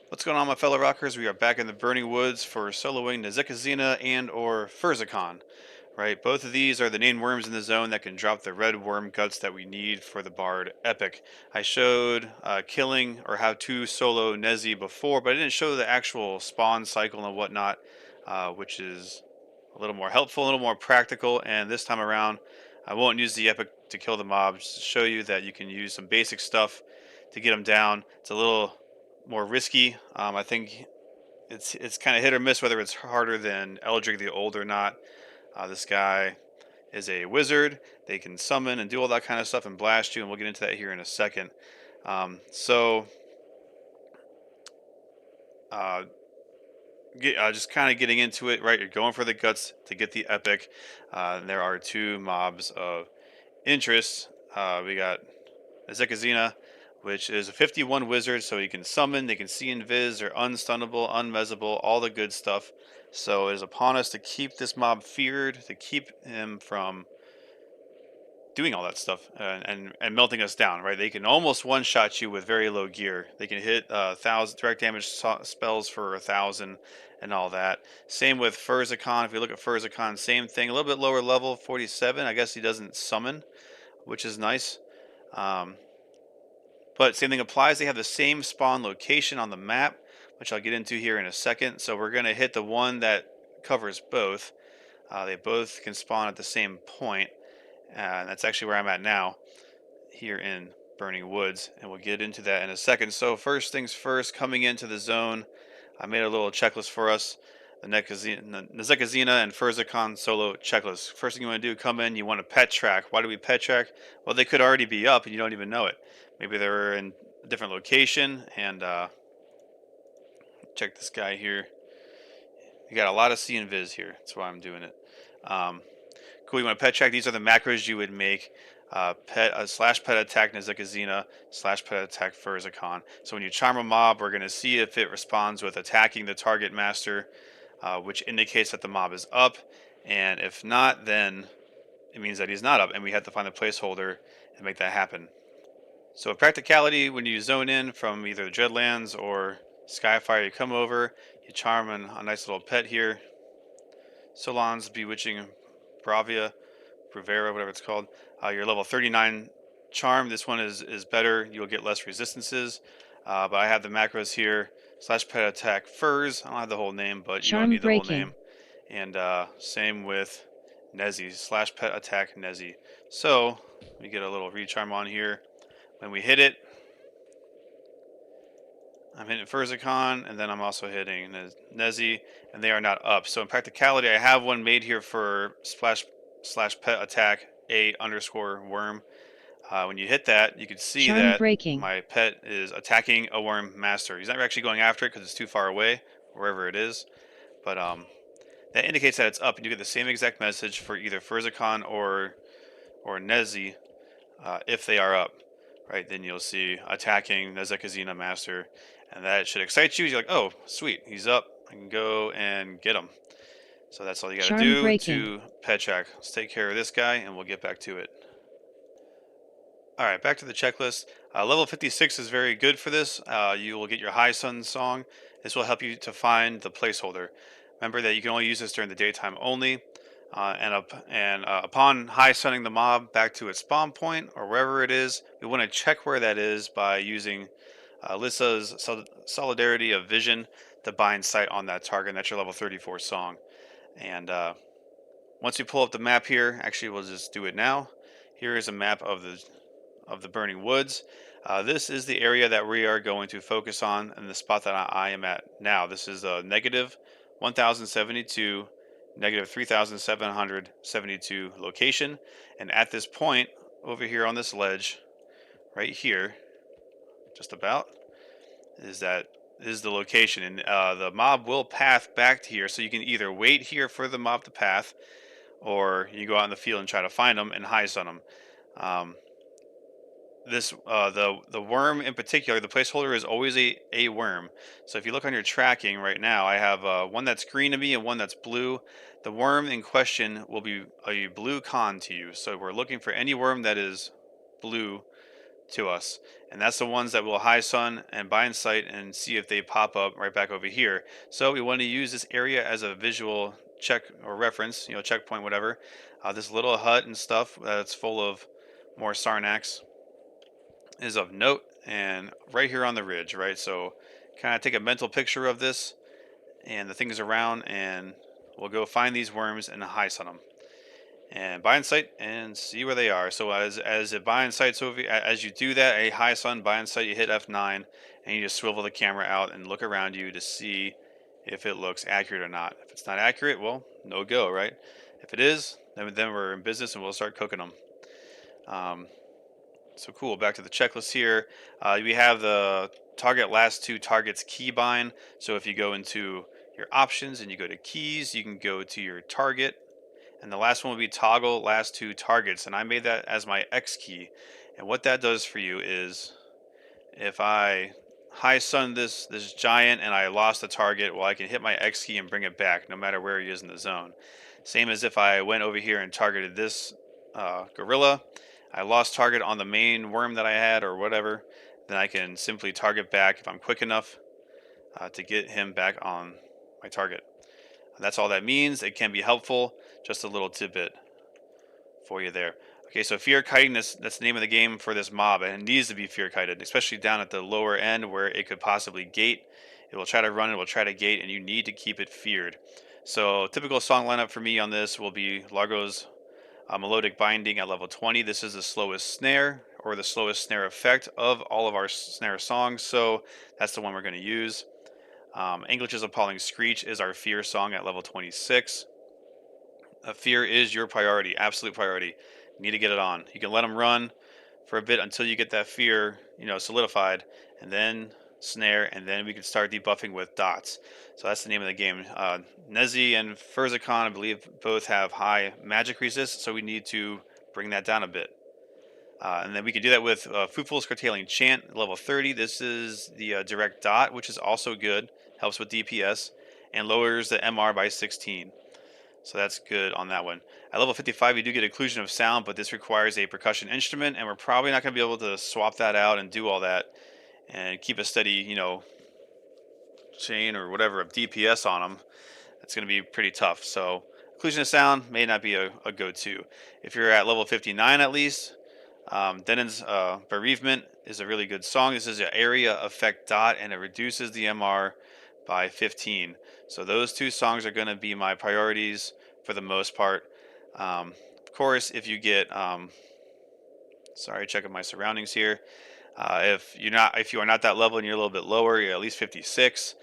What's going on, my fellow rockers? We are back in the Burning Woods for soloing Nezekezena and or Furzicon. Right, both of these are the named worms in the zone that can drop the Red Wurm Guts that we need for the Bard Epic. I showed killing or how to solo Nezzy before, but I didn't show the actual spawn cycle and whatnot, which is a little more helpful, a little more practical. And this time around, I won't use the Epic to kill the mobs. Just to show you that you can use some basic stuff to get them down. It's a little more risky. I think it's kind of hit or miss whether it's harder than Eldrig the Old or not. This guy is a wizard. They can summon and do all that kind of stuff and blast you, and we'll get into that here in a second. So uh, just kind of getting into it, right? You're going for the guts to get the epic. There are two mobs of interest. We got Nezekezena, which is a 51 wizard, so he can summon, they can see invis, they're unstunnable, unmessable, all the good stuff. So it is upon us to keep this mob feared, to keep him from doing all that stuff and melting us down, right? They can almost one-shot you with very low gear. They can hit 1,000 direct damage spells for 1,000 and all that. Same with Furzicon. If we look at Furzicon, same thing. A little bit lower level, 47. I guess he doesn't summon, which is nice. Um, but same thing applies. They have the same spawn location on the map, which I'll get into here in a second. So we're going to hit the one that covers both. They both can spawn at the same point. And that's actually where I'm at now, here in Burning Woods. And we'll get into that in a second. So first things first, coming into the zone, I made a little checklist for us. The Nezekezena and Furzicon solo checklist. First thing you want to do, come in, you want to pet track. Why do we pet track? Well, they could already be up and you don't even know it. Maybe they're in a different location. And check this guy here. You got a lot of C and Viz here. That's why I'm doing it. Cool, you want to pet track. These are the macros you would make. Slash pet attack Nezekezena, slash pet attack Furzicon. So when you charm a mob, we're going to see if it responds with attacking the target master, which indicates that the mob is up. And if not, then it means that he's not up, and we have to find the placeholder and make that happen. So practicality, when you zone in from either Dreadlands or Skyfire, you come over, you charm a nice little pet here. Solon's Bewitching Bravia, Bravera, whatever it's called. Your level 39 charm. This one is better. You'll get less resistances. But I have the macros here. Slash pet attack furs. I don't have the whole name, but you don't Charm need the whole breaking. name. And same with Nezzy. Slash pet attack Nezzy. So we get a little recharm on here. When we hit it, I'm hitting Furzicon, and then I'm also hitting Nezzy, and they are not up. So in practicality, I have one made here for slash pet attack a underscore worm. When you hit that, you can see Charm that breaking. my pet is attacking a worm master. He's not actually going after it because it's too far away, wherever it is. But that indicates that it's up, and you get the same exact message for either Furzicon or Nezzy if they are up. Right, then you'll see attacking Nezekezena master, and that should excite you. You're like, oh, sweet, he's up. I can go and get him. So that's all you got to Charm do breaking. to pet track. Let's take care of this guy, and we'll get back to it. All right, back to the checklist. Level 56 is very good for this. You will get your High Sun song. This will help you to find the placeholder. Remember that you can only use this during the daytime only. Upon high sunning the mob back to its spawn point or wherever it is, we want to check where that is by using Lissa's Solidarity of Vision to bind sight on that target. And that's your level 34 song. And once you pull up the map here, actually we'll just do it now. Here is a map of the Burning Woods. This is the area that we are going to focus on, and the spot that I am at now. This is a negative 1072, negative 3772 location. And at this point, over here on this ledge, right here, just about, is the location. And the mob will path back to here, so you can either wait here for the mob to path, or you go out in the field and try to find them and high sun them. The worm in particular, the placeholder is always a worm. So if you look on your tracking right now, I have one that's green to me and one that's blue. The worm in question will be a blue con to you. So we're looking for any worm that is blue to us. And that's the ones that will high sun and bind sight and see if they pop up right back over here. So we want to use this area as a visual check or reference, checkpoint, whatever. This little hut and stuff that's full of more Sarnax is of note, and right here on the ridge, right? So kind of take a mental picture of this and the things around, and we'll go find these worms and high sun them and bind sight and see where they are. So as it bind sights over, as you do that, a high sun bind sight, you hit F9 and you just swivel the camera out and look around you to see if it looks accurate or not. If it's not accurate, well, no go, right? If it is, then we're in business and we'll start cooking them. So cool. Back to the checklist here. We have the target last two targets keybind. So if you go into your options and you go to keys, you can go to your target, and the last one will be toggle last two targets. And I made that as my X key. And what that does for you is if I high sun this giant and I lost the target, well, I can hit my X key and bring it back no matter where he is in the zone. Same as if I went over here and targeted this gorilla. I lost target on the main worm that I had or whatever, then I can simply target back if I'm quick enough to get him back on my target. And that's all that means. It can be helpful. Just a little tidbit for you there. Okay, so fear kiting, that's the name of the game for this mob, and it needs to be fear kited, especially down at the lower end where it could possibly gate. It will try to run, it will try to gate, and you need to keep it feared. So typical song lineup for me on this will be Largo's melodic binding at level 20. This is the slowest snare, or the slowest snare effect of all of our snare songs, so that's the one we're going to use. English's Appalling Screech is our fear song at level 26. Fear is your priority, absolute priority. You need to get it on. You can let them run for a bit until you get that fear, solidified, and then snare, and then we can start debuffing with dots. So that's the name of the game. Nezzy and Furzicon, I believe, both have high magic resist, so we need to bring that down a bit. And then we can do that with Footful's Curtailing Chant, level 30. This is the direct dot, which is also good, helps with DPS, and lowers the MR by 16. So that's good on that one. At level 55, you do get occlusion of sound, but this requires a percussion instrument, and we're probably not going to be able to swap that out and do all that and keep a steady, chain or whatever of DPS on them. That's going to be pretty tough. So occlusion of sound may not be a go-to. If you're at level 59 at least, Denon's Bereavement is a really good song. This is an area effect dot, and it reduces the MR by 15. So those two songs are going to be my priorities for the most part. Of course, if you get, sorry, checking my surroundings here. If you are not that level and you're a little bit lower, you're at least 56.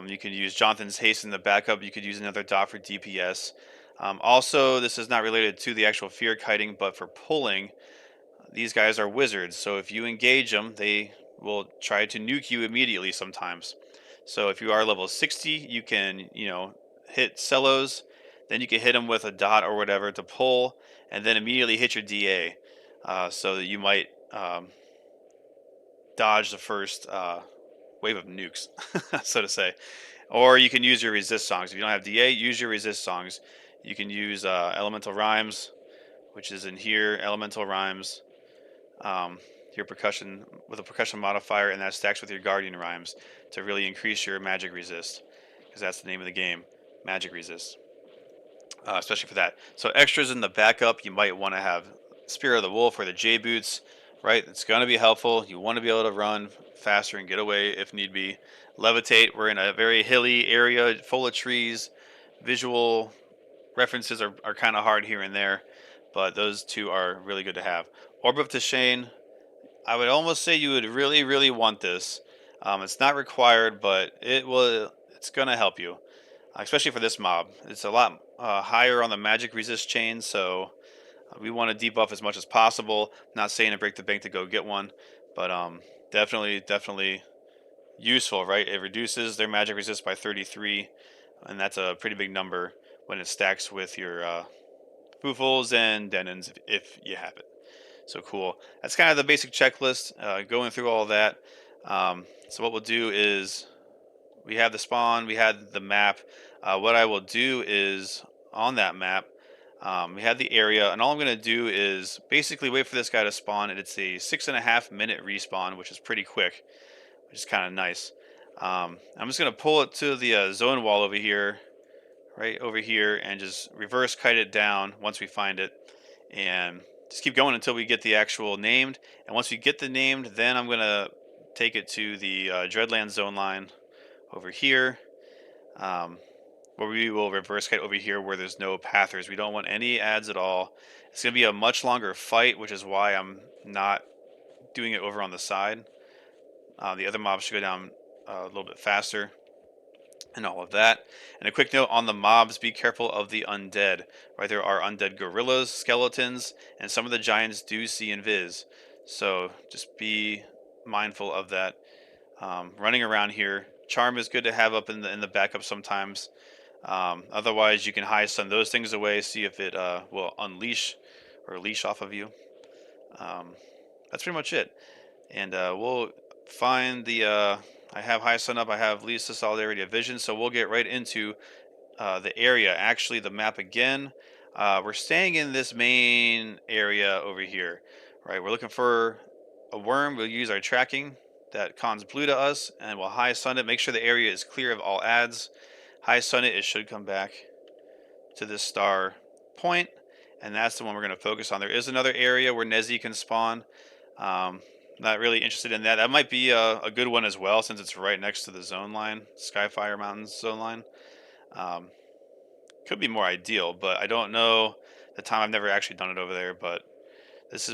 You can use Jonathan's Haste in the backup. You could use another dot for DPS. Also, this is not related to the actual fear kiting, but for pulling, these guys are wizards. So if you engage them, they will try to nuke you immediately sometimes. So if you are level 60, you can, hit cellos, then you can hit them with a dot or whatever to pull, and then immediately hit your DA. So that you might dodge the first wave of nukes, so to say. Or you can use your resist songs. If you don't have DA, use your resist songs. You can use Elemental Rhymes, which is in here, Elemental Rhymes. Your percussion with a percussion modifier, and that stacks with your Guardian Rhymes to really increase your magic resist, because that's the name of the game, magic resist, especially for that. So extras in the backup, you might want to have Spear of the Wolf or the J Boots, right? It's going to be helpful. You want to be able to run faster and get away if need be. Levitate, we're in a very hilly area full of trees. Visual references are kind of hard here and there, but those two are really good to have. Orb of Tashane, I would almost say you would really, really want this. It's not required, but it's going to help you, especially for this mob. It's a lot higher on the magic resist chain, so we want to debuff as much as possible. Not saying to break the bank to go get one, but definitely useful, right? It reduces their magic resist by 33, and that's a pretty big number when it stacks with your Foofles and Denons if you have it. So cool. That's kind of the basic checklist, going through all that. So what we'll do is we have the spawn, we had the map. What I will do is on that map, We have the area, and all I'm going to do is basically wait for this guy to spawn, and it's a 6.5 minute respawn, which is pretty quick, which is kind of nice. I'm just going to pull it to the zone wall over here, right over here, and just reverse kite it down once we find it, and just keep going until we get the actual named. And once we get the named, then I'm going to take it to the Dreadland zone line over here. Um, where we will reverse kite over here where there's no pathers. We don't want any ads at all. It's going to be a much longer fight, which is why I'm not doing it over on the side. The other mobs should go down a little bit faster and all of that. And a quick note on the mobs, be careful of the undead. Right, there are undead gorillas, skeletons, and some of the giants do see invis. So just be mindful of that. Running around here, charm is good to have up in the backup sometimes. Otherwise, you can high stun those things away, see if it will unleash or leash off of you. That's pretty much it. And we'll find the. I have high stun up. I have leads to solidarity of vision, so we'll get right into the area. Actually, the map again. We're staying in this main area over here. Right, we're looking for a worm. We'll use our tracking that cons blue to us, and we'll high stun it. Make sure the area is clear of all ads. High stun it. It should come back to this star point, and that's the one we're going to focus on. There is another area where Nezzy can spawn. Not really interested in that. That might be a good one as well, since it's right next to the zone line, Skyfire Mountains zone line. Um, could be more ideal, but I don't know the time. I've never actually done it over there, but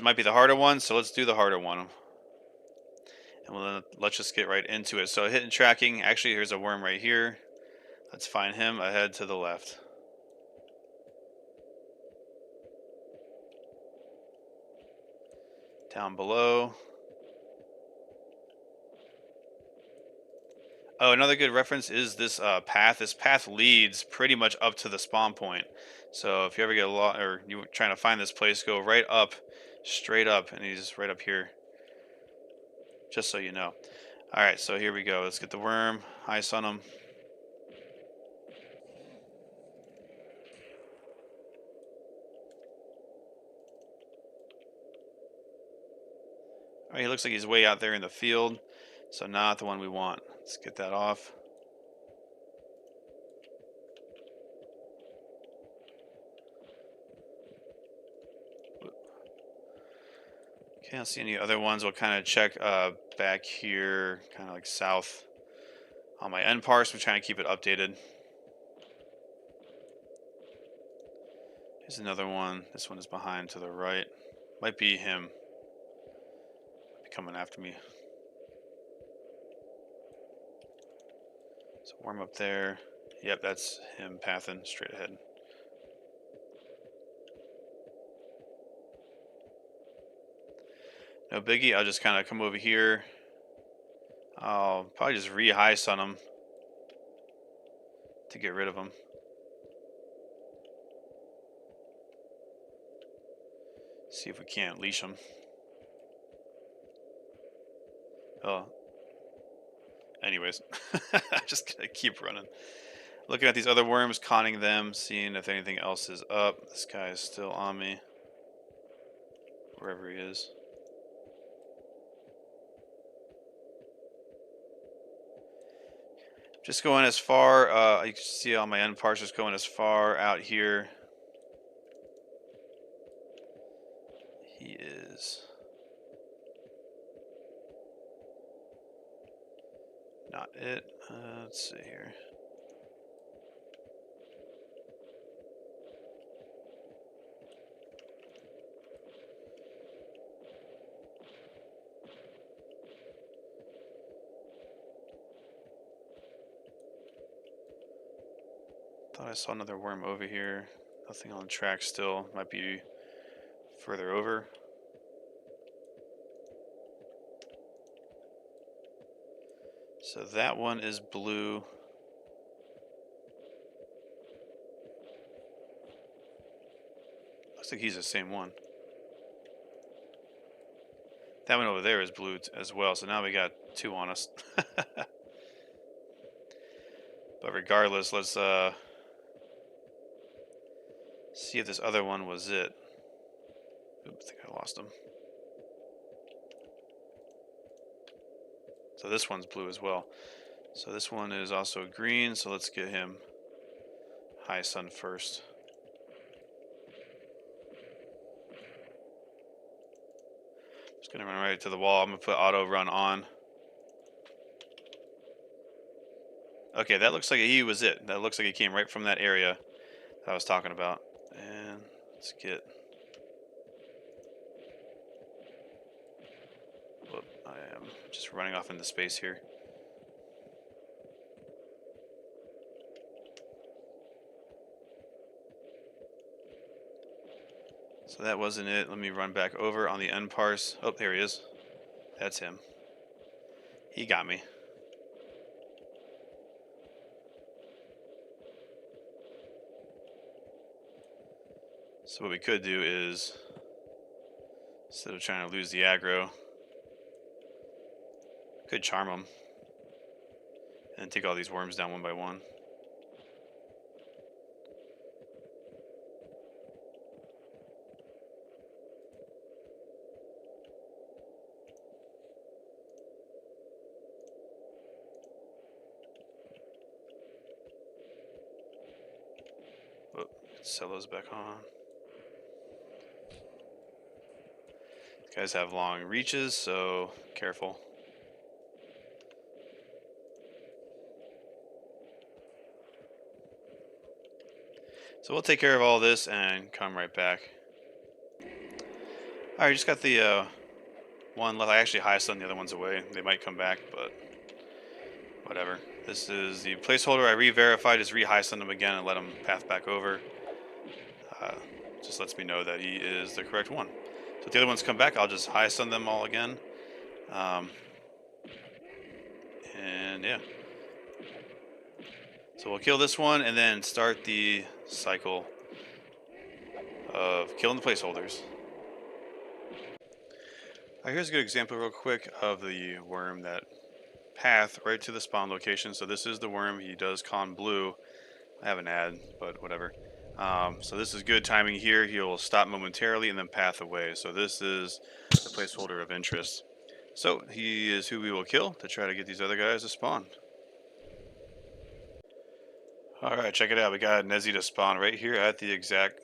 might be the harder one, so let's do the harder one. And let's just get right into it. So hidden tracking. Actually, here's a worm right here. Let's find him ahead to the left. Down below. Oh, another good reference is this path. This path leads pretty much up to the spawn point. So if you ever get a lot, or you're trying to find this place, go right up, straight up, and he's right up here. Just so you know. All right, so here we go. Let's get the worm. Ice on him. All right, he looks like he's way out there in the field, so not the one we want. Let's get that off. Can't see any other ones. We'll kind of check back here, kind of like south on my end parse. We're trying to keep it updated. Here's another one. This one is behind to the right. Might be him. Might be coming after me. So worm up there. Yep, that's him pathing straight ahead. No biggie. I'll just kind of come over here. I'll probably just re-high stun him to get rid of him. See if we can't leash him. Oh. Anyways, I'm just gonna keep running. Looking at these other worms, conning them, seeing if anything else is up. This guy is still on me. Wherever he is. Just going as far, you can see on my end parts, just going as far out here. He is not it. Let's see here. Thought I saw another worm over here. Nothing on track still. Might be further over. So that one is blue. Looks like he's the same one. That one over there is blue as well. So now we got two on us. But regardless, let's see See if this other one was it. Oops, I think I lost him. So this one's blue as well. So this one is also green, so let's get him high sun first. Just gonna run right to the wall. I'm gonna put auto run on. Okay, that looks like he was it. That looks like he came right from that area that I was talking about. And let's get... Whoop, I am just running off into space here. So that wasn't it. Let me run back over on the end parse. Oh, there he is. That's him. He got me. So what we could do is, instead of trying to lose the aggro, could charm him and take all these worms down one by one. Whoop, sell those back on. These guys have long reaches, so careful. So we'll take care of all this and come right back. Alright, just got the one left. I actually high stun the other ones away. They might come back, but whatever. This is the placeholder. I re-verified, just re-high stun him again and let him path back over. Just lets me know that he is the correct one. So if the other ones come back, I'll just high stun them all again. And yeah. So we'll kill this one and then start the cycle of killing the placeholders. Alright, here's a good example real quick of the worm that path right to the spawn location. So this is the worm. He does con blue. I have an ad, but whatever. So this is good timing here. He'll stop momentarily and then path away. So this is the placeholder of interest. So he is who we will kill to try to get these other guys to spawn. Alright, check it out. We got Nezzy to spawn right here at the exact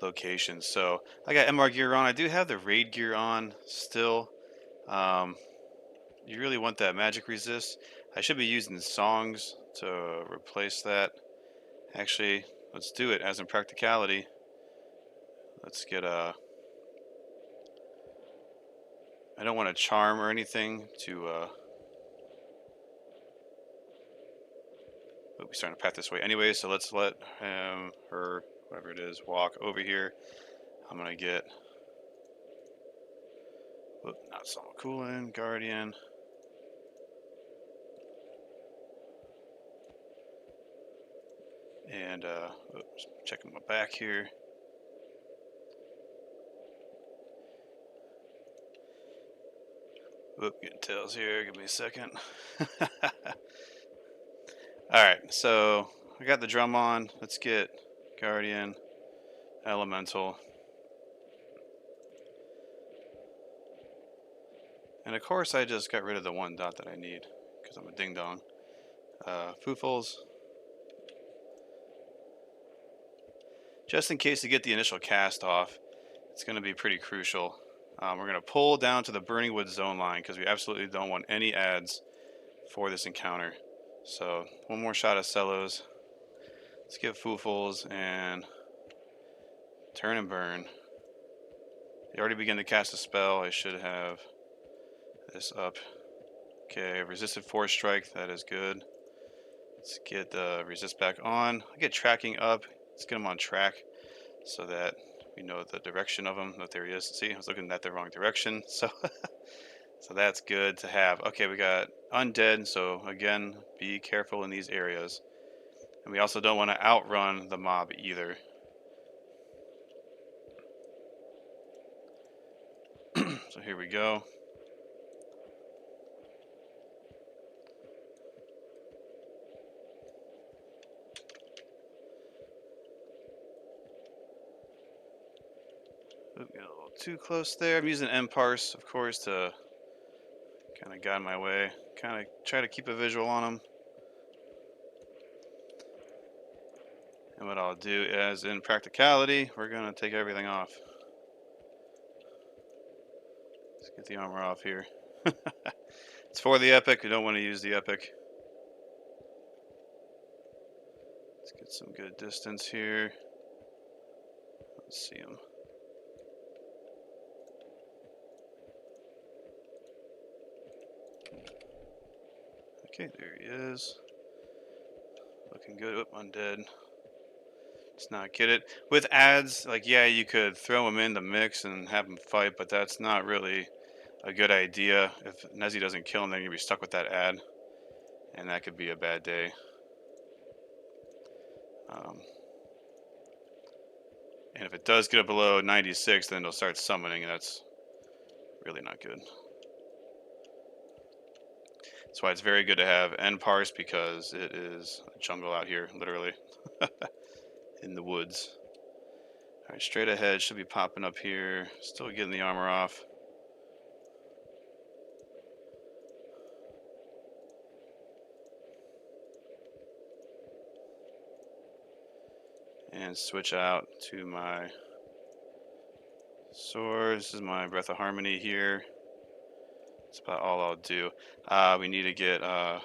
location. So I got MR gear on. I do have the raid gear on still. You really want that magic resist. I should be using songs to replace that. Actually, let's do it as in practicality. Let's get a... I don't want a charm or anything to... We're starting to path this way anyway, so let's let him, her, whatever it is, walk over here. I'm going to get... Whoop, not Summer Cooling, Guardian. And, oops, checking my back here. Whoop, getting tails here. Give me a second. Alright, so I got the drum on. Let's get Guardian, Elemental. And of course, I just got rid of the one dot that I need because I'm a ding dong. Foofles. Just in case to get the initial cast off, it's going to be pretty crucial. We're going to pull down to the Burning Wood zone line because we absolutely don't want any ads for this encounter. So one more shot of cellos. Let's get Foofles and turn and burn. They already began to cast a spell. I should have this up. Okay, resisted force strike. That is good. Let's get the resist back on. I get tracking up. Let's get him on track so that we know the direction of him. Oh, there he is. See, I was looking at the wrong direction. So, so that's good to have. Okay, we got undead. So again, be careful in these areas. And we also don't want to outrun the mob either. So here we go. Oop, got a little too close there. I'm using mparse, of course, to kind of guide my way. Kind of try to keep a visual on them. And what I'll do is, in practicality, we're going to take everything off. Let's get the armor off here. It's for the epic. We don't want to use the epic. Let's get some good distance here. Let's see him. Okay, there he is. Looking good. Oh, undead. Let's not get it. With ads, like, yeah, you could throw them in the mix and have them fight, but that's not really a good idea. If Nezzy doesn't kill him, then you'll be stuck with that ad, and that could be a bad day. And if it does get up below 96, then it'll start summoning, and that's really not good. That's why it's very good to have nparse, because it is a jungle out here, literally, in the woods. All right, straight ahead, should be popping up here. Still getting the armor off. And switch out to my sword. This is my Breath of Harmony here. That's about all I'll do. We need to get my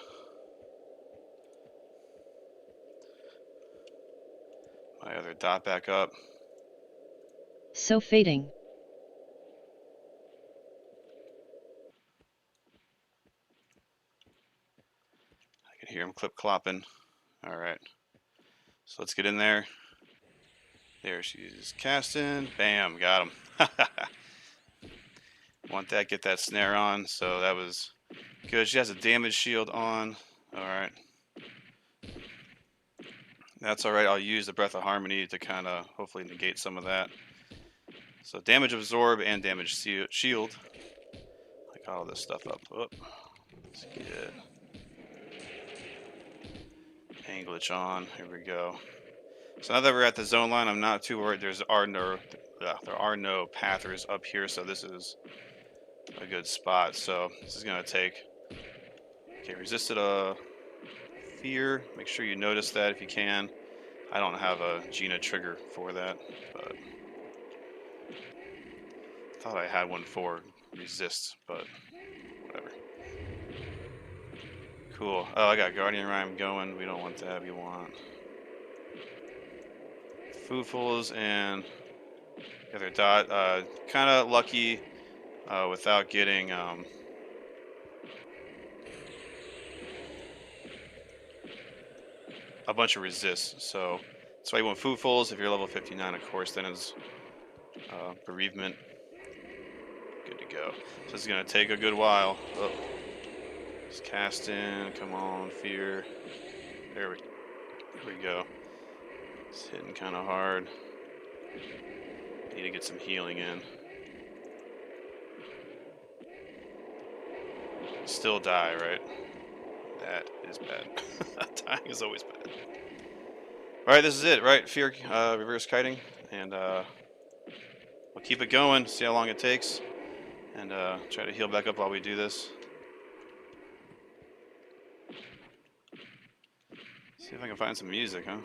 other dot back up. So fading. I can hear him clip-clopping. All right. So let's get in there. There, she's casting. Bam, got him. Want that, get that snare on. So that was good. She has a damage shield on. All right. That's all right. I'll use the Breath of Harmony to kind of hopefully negate some of that. So damage absorb and damage shield. I got all this stuff up. Oh, let's get Anglitch on. Here we go. So now that we're at the zone line, I'm not too worried. There are no pathers up here, so this is a good spot. So this is gonna take. Okay, resisted a fear. Make sure you notice that if you can. I don't have a Gina trigger for that, but thought I had one for resist, but whatever. Cool. Oh, I got Guardian Rhyme going. We don't want that. We want Foofles and the other dot. Kind of lucky without getting a bunch of resists. So that's why you want Foofles. If you're level 59, of course, then it's bereavement. Good to go. So it's gonna take a good while. Oh. Just cast in. Come on, fear. There we go. It's hitting kind of hard. Need to get some healing in. Still die, right? That is bad. Dying is always bad. Alright, this is it, right? Fear, reverse kiting. And we'll keep it going, see how long it takes. And try to heal back up while we do this. See if I can find some music, huh?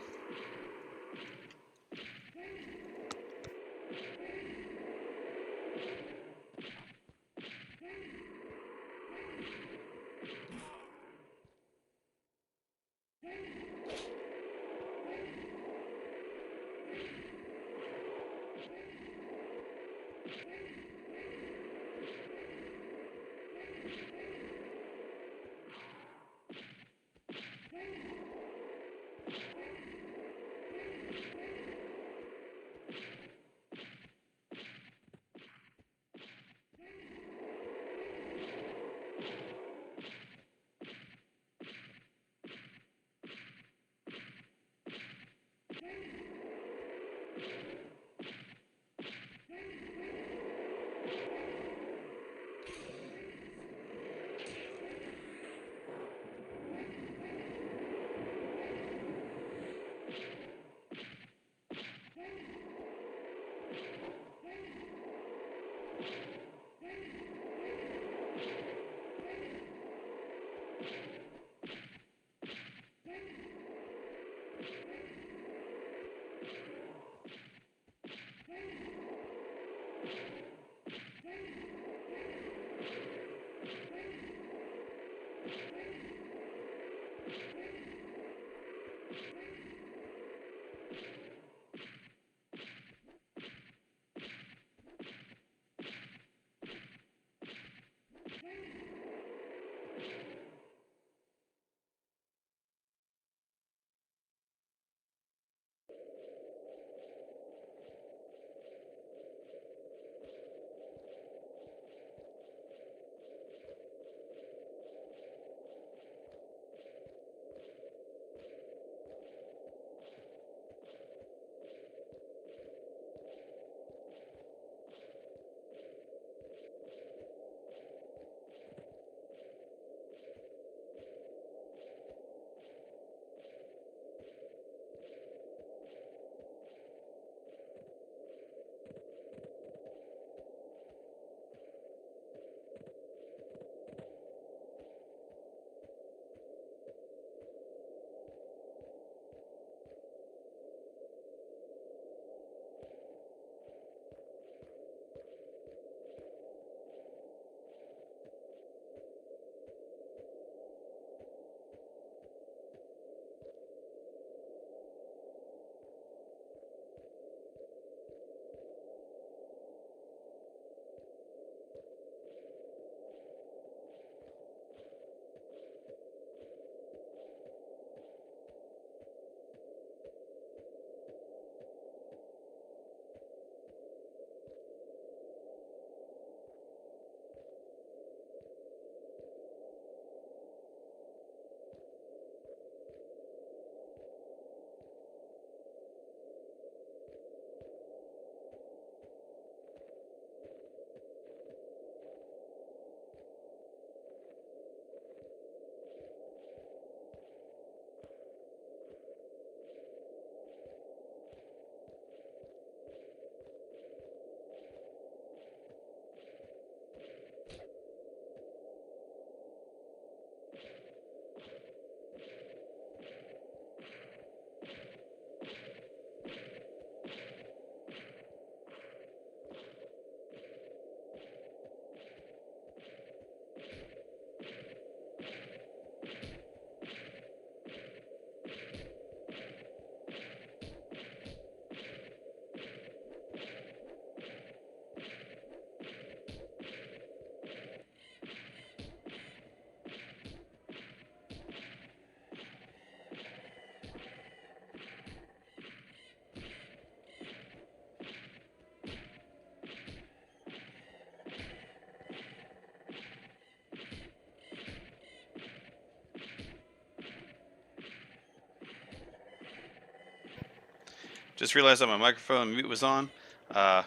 Just realized that my microphone mute was on. Uh,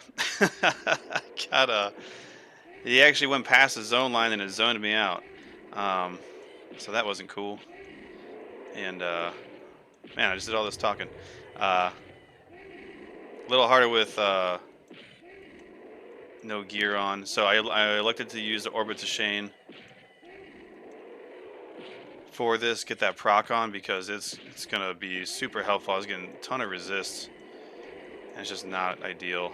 got a. He actually went past the zone line and it zoned me out. Um, so that wasn't cool. And man, I just did all this talking. A little harder with no gear on. So I elected to use the Orbit to Shane for this, get that proc on because it's gonna be super helpful. I was getting a ton of resists, and it's just not ideal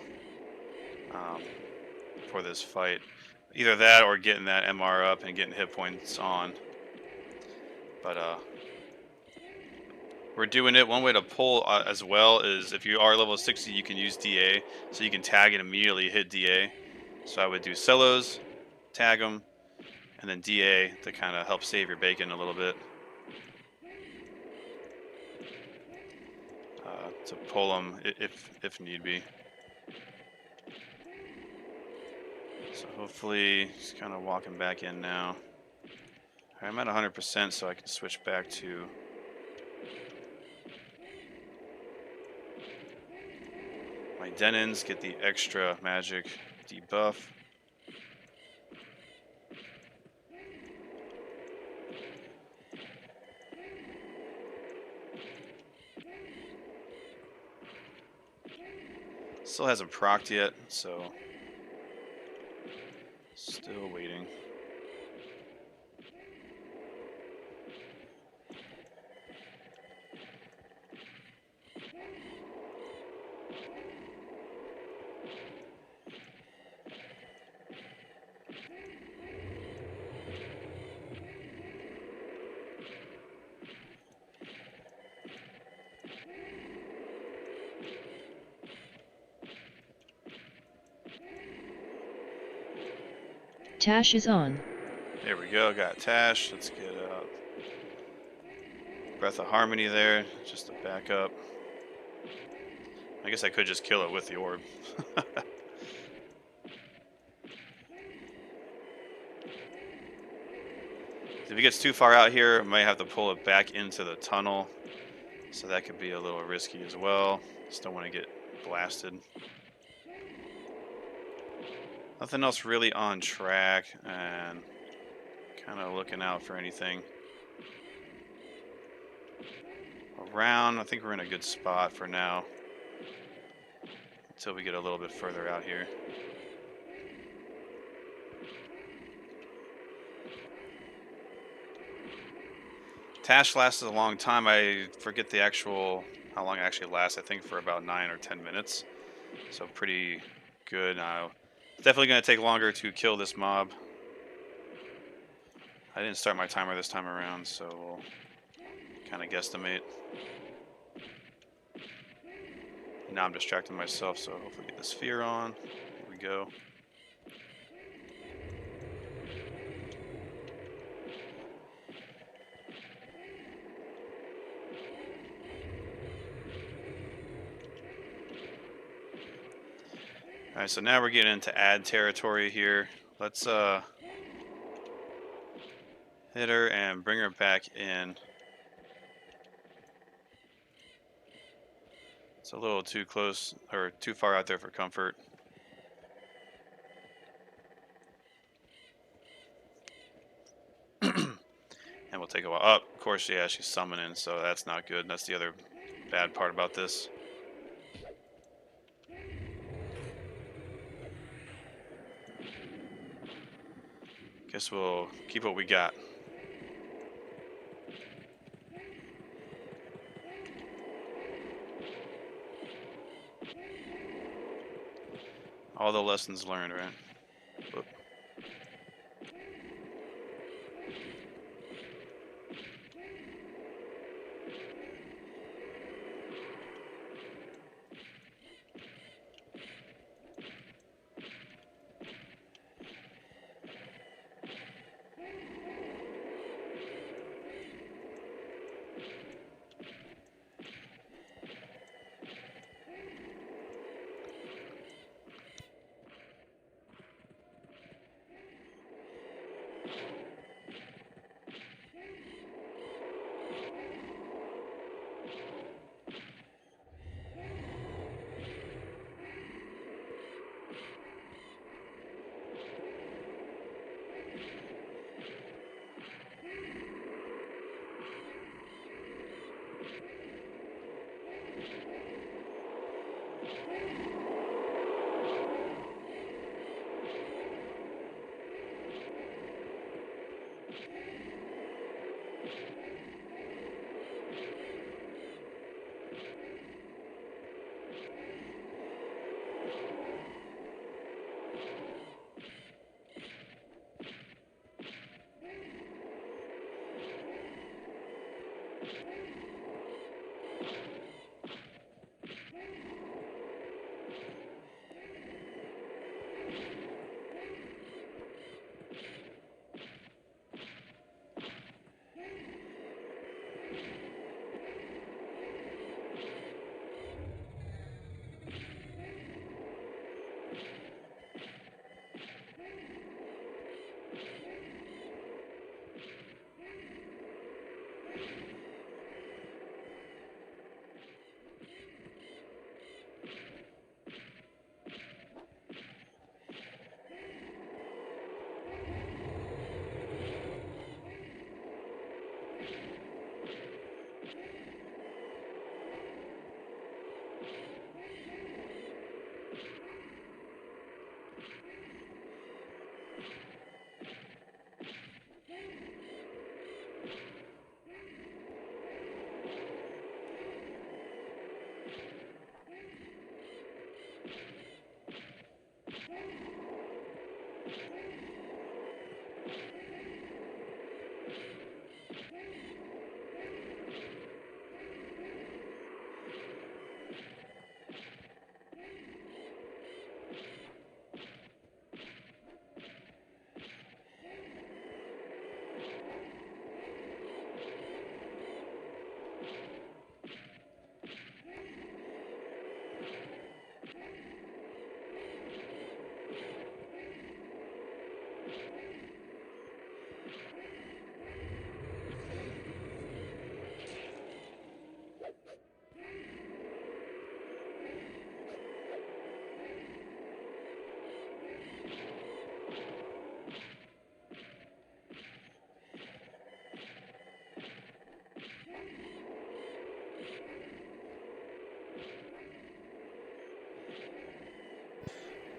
um, for this fight. Either that or getting that MR up and getting hit points on. But we're doing it. One way to pull as well is if you are level 60, you can use DA, so you can tag and immediately hit DA. So I would do Celos, tag them, and then DA to kind of help save your bacon a little bit. To pull them if need be. So hopefully he's kind of walking back in now. All right, I'm at 100%, so I can switch back to my Denins, get the extra magic debuff. Still hasn't procced yet, so still waiting. Tash is on. There we go. Got Tash. Let's get Breath of Harmony there, just to back up. I guess I could just kill it with the orb. If he gets too far out here, I might have to pull it back into the tunnel. So that could be a little risky as well. Just don't want to get blasted. Nothing else really on track, and kind of looking out for anything around. I think we're in a good spot for now until we get a little bit further out here. Tash lasts a long time. I forget the actual how long it actually lasts. I think for about 9 or 10 minutes. So pretty good. It's definitely going to take longer to kill this mob. I didn't start my timer this time around, so we'll kind of guesstimate. Now I'm distracting myself, so hopefully get the sphere on. Here we go. Alright, so now we're getting into ad territory here. Let's hit her and bring her back in. It's a little too close, or too far out there for comfort. And we'll take a while. Oh, of course, yeah, she's summoning, so that's not good. That's the other bad part about this. Guess we'll keep what we got. All the lessons learned, right? Whoop.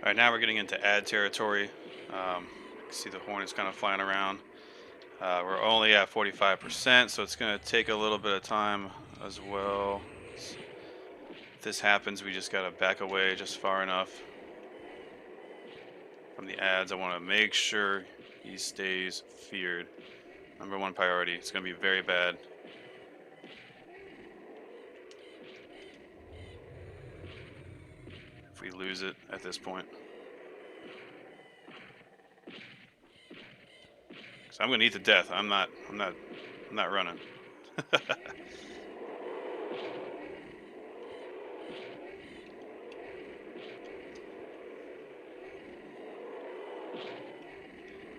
All right, now we're getting into ad territory. See the hornets kind of flying around. We're only at 45%, so it's going to take a little bit of time as well. If this happens, we just got to back away just far enough from the ads. I want to make sure he stays feared. Number one priority. It's going to be very bad. If we lose it at this point. So I'm going to eat to death. I'm not running.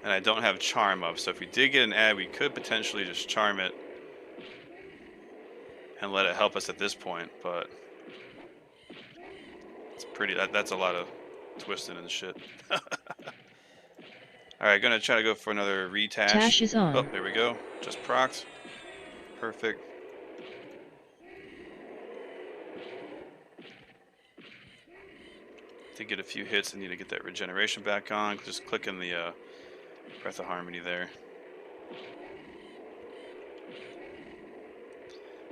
And I don't have charm up, so if we did get an ad, we could potentially just charm it and let it help us at this point, but it's pretty, that's a lot of twisting and shit. Alright, gonna try to go for another retach. Tash is on. Oh, there we go. Just procced. Perfect. To get a few hits, I need to get that regeneration back on. Just clicking the Breath of Harmony there.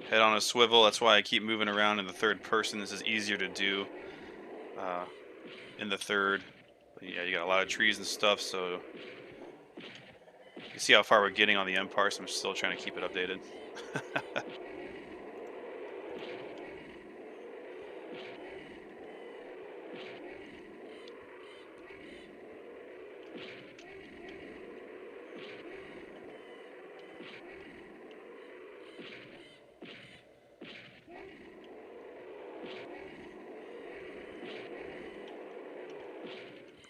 Head on a swivel. That's why I keep moving around in the third person. This is easier to do in the third. But yeah, you got a lot of trees and stuff, so you see how far we're getting on the end parts. I'm still trying to keep it updated.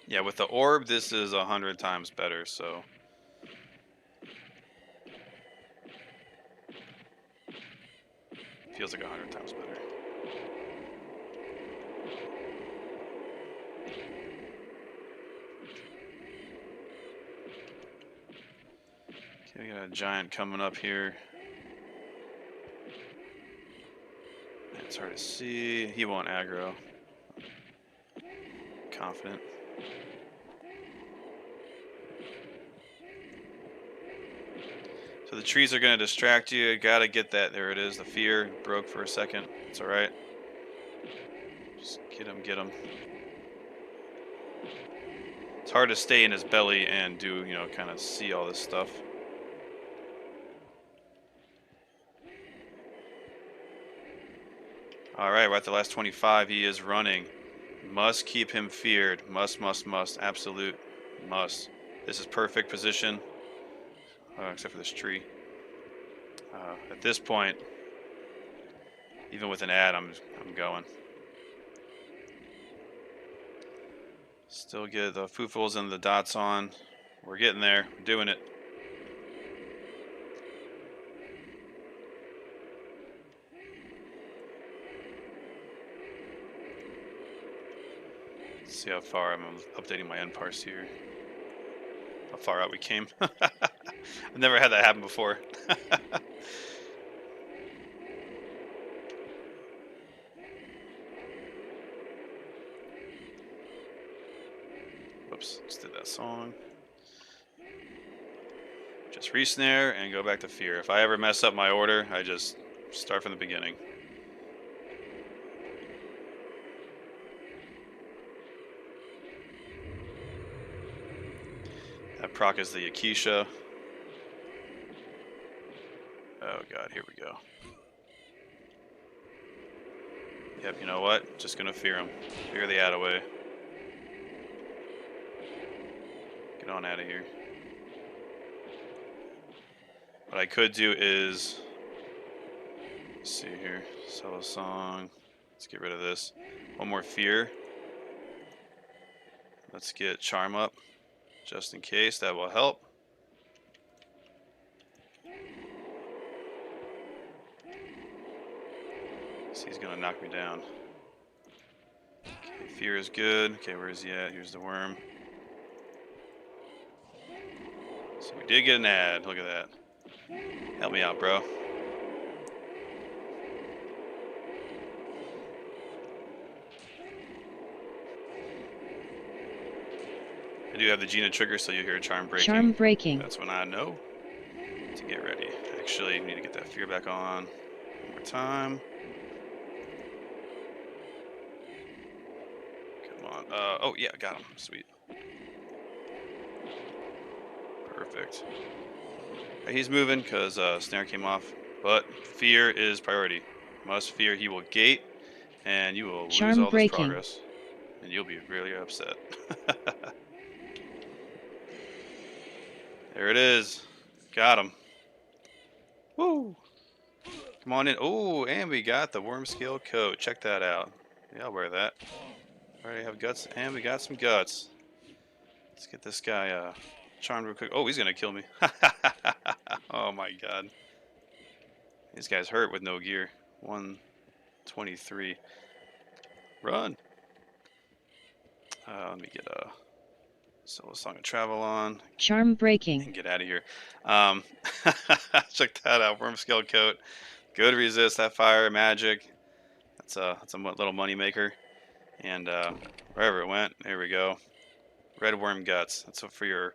Yeah, with the orb, this is 100 times better, so. Feels like 100 times better. Okay, we got a giant coming up here. It's hard to see. He won't aggro. Confident. So the trees are going to distract you. Got to get that. There it is. The fear broke for a second. It's all right. Just get him, get him. It's hard to stay in his belly and do, you know, kind of see all this stuff. All right, we're at the last 25. He is running. Must keep him feared. Must. Absolute must. This is perfect position. Except for this tree. At this point, even with an ad, I'm going. Still get the foofles and the dots on. We're getting there. We're doing it. Let's see how far I'm updating my end parse here. How far out we came. I've never had that happen before. Whoops, just did that song. Just re-snare and go back to fear. If I ever mess up my order, I just start from the beginning. That proc is the Akisha. Oh god, here we go. Yep, you know what? Just gonna fear him. Fear the ad away. Get on out of here. What I could do is Let's see here. Sell a song. Let's get rid of this. One more fear. Let's get charm up, just in case. That will help. So he's gonna knock me down. Okay, fear is good. Okay, where is he at? Here's the worm. So we did get an ad. Look at that. Help me out, bro. I do have the Gina trigger, so you hear a charm breaking. Charm breaking. That's when I know to get ready. Actually, we need to get that fear back on one more time. Come on. Oh, yeah, got him. Sweet. Perfect. Okay, he's moving because snare came off, but fear is priority. Must fear he will gate, and you will lose Charm all this breaking. progress, and you'll be really upset. There it is. Got him. Woo! Come on in. Oh, and we got the worm scale coat. Check that out. Yeah, I'll wear that. Already have guts, and we got some guts. Let's get this guy charmed real quick. Oh, he's gonna kill me. Oh my god. These guys hurt with no gear. 123. Run. Let me get a Song of Travel on. Charm breaking. And get out of here. Check that out. Worm scale coat. Good resist that fire magic. That's a little money maker. And wherever it went, there we go. Red Wurm Guts. That's for your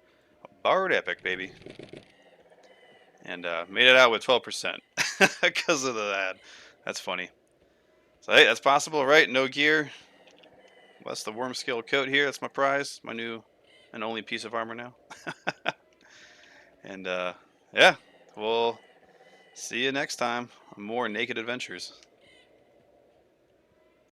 Bard Epic, baby. And made it out with 12% because of the ad. That's funny. So hey, that's possible, right? No gear. Less the worm scale coat here. That's my prize. My new and only piece of armor now. And yeah, we'll see you next time on more naked adventures.